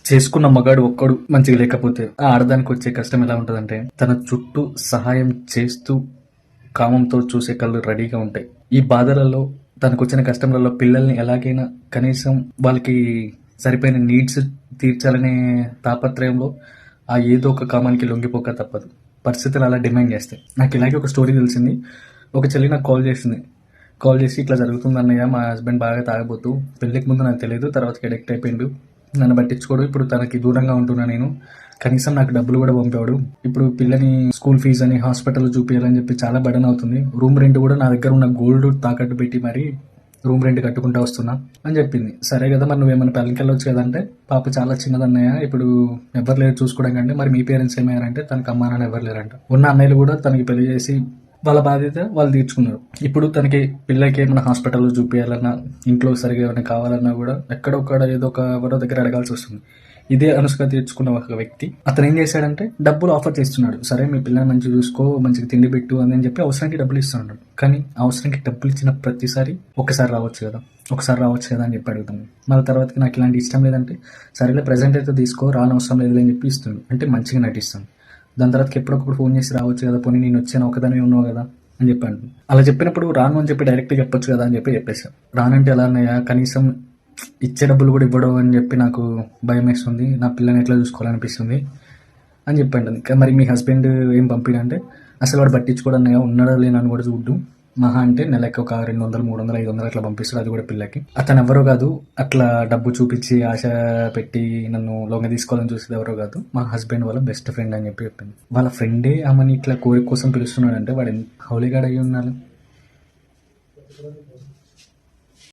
చేసుకున్న మగాడు ఒక్కడు మంచిగా లేకపోతే ఆ ఆడదానికి వచ్చే కష్టం ఎలా ఉంటదంటే, తన చుట్టూ సహాయం చేస్తూ కామంతో చూసే కళ్ళు రెడీగా ఉంటాయి. ఈ బాధలలో తనకొచ్చిన కష్టంలలో పిల్లల్ని ఎలాగైనా కనీసం వాళ్ళకి సరిపోయిన నీడ్స్ తీర్చాలనే తాపత్రయంలో ఆ ఏదో ఒక కామానికి లొంగిపోక తప్పదు. పరిస్థితులు అలా డిమాండ్ చేస్తాయి. నాకు ఇలాగే ఒక స్టోరీ తెలిసింది. ఒక చెల్లి నాకు కాల్ చేసింది. కాల్ చేసి ఇట్లా జరుగుతుంది అన్నయ్య, మా హస్బెండ్ బాగా తాగబోతూ, పెళ్ళికి ముందు నాకు తెలియదు, తర్వాతకి అడిక్ట్ అయిపోయిండు, నన్ను పట్టించుకోడు, ఇప్పుడు తనకి దూరంగా ఉంటున్నా నేను, కనీసం నాకు డబ్బులు కూడా పంపాడు, ఇప్పుడు పిల్లని స్కూల్ ఫీజు అని హాస్పిటల్ చూపించాలని చెప్పి చాలా బడన్ అవుతుంది, రూమ్ రెంట్ కూడా నా దగ్గర ఉన్న గోల్డ్ తాకట్టు పెట్టి మరి రూమ్ రెంట్ కట్టుకుంటూ వస్తున్నా అని చెప్పింది. సరే కదా, మరి నువ్వేమైనా పెళ్ళకి వెళ్ళొచ్చు కదంటే, పాప చాలా చిన్నదన్నయ్య, ఇప్పుడు ఎవరు లేరు చూసుకోవడం కంటే, మరి మీ పేరెంట్స్ ఏమయ్యారంటే తనకి అమ్మా నాన్న ఎవరు లేరంట, ఉన్న అన్నయ్యలు కూడా తనకి పెళ్లి చేసి వాళ్ళ బాధ్యత వాళ్ళు తీర్చుకున్నారు. ఇప్పుడు తనకి పిల్లలకి ఏమైనా హాస్పిటల్లో చూపించాలన్నా, ఇంట్లో సరిగా ఏమైనా కావాలన్నా కూడా ఎక్కడొక్కడ ఏదో ఒక ఎవరో దగ్గర అడగాల్సి వస్తుంది. ఇదే అనుష్క తీర్చుకున్న ఒక వ్యక్తి అతను ఏం చేశాడంటే డబ్బులు ఆఫర్ చేస్తున్నాడు. సరే మీ పిల్లల్ని మంచిగా చూసుకో, మంచిగా తిండి పెట్టు అని చెప్పి అవసరానికి డబ్బులు ఇస్తున్నాడు. కానీ అవసరానికి డబ్బులు ఇచ్చిన ప్రతిసారి ఒకసారి రావచ్చు కదా అని చెప్పి అడుగుతాను. మళ్ళీ తర్వాతకి నాకు ఇలాంటి ఇష్టం లేదంటే, సరేలే ప్రజెంట్ అయితే తీసుకో, రానవసరం లేదు అని చెప్పి ఇస్తుంది. అంటే మంచిగా నటిస్తాను. దాని తర్వాత ఎప్పుడొకప్పుడు ఫోన్ చేసి రావచ్చు కదా, పోనీ నేను వచ్చాను ఒకదాని ఉన్నావు కదా అని చెప్పాను. అలా చెప్పినప్పుడు రాను అని చెప్పి డైరెక్ట్గా చెప్పొచ్చు కదా అని చెప్పేసాను. రానంటే ఎలా అన్నయ్య, కనీసం ఇచ్చే డబ్బులు కూడా ఇవ్వడం అని చెప్పి నాకు భయం వేస్తుంది, నా పిల్లని ఎట్లా చూసుకోవాలనిపిస్తుంది అని చెప్పండి. ఇంకా మరి మీ హస్బెండ్ ఏం పంపిడంటే, అసలు వాడు పట్టించుకోవడం అన్నయ్య, ఉన్నాడా లేనని కూడా చూడ్డు, మహా అంటే నెలకి ఒక 200, 300, 500 అట్లా పంపిస్తాడు, అది కూడా పిల్లకి. అతను ఎవరో కాదు, అట్లా డబ్బు చూపించి ఆశ పెట్టి నన్ను లొంగ తీసుకోవాలని చూసేది ఎవరో కాదు, మా హస్బెండ్ వాళ్ళ బెస్ట్ ఫ్రెండ్ అని చెప్పి చెప్పింది. వాళ్ళ ఫ్రెండే ఆమెని ఇట్లా కోరిక కోసం పిలుస్తున్నాడంటే వాడు హౌలీగాడ్ అయ్యి ఉన్నాడు.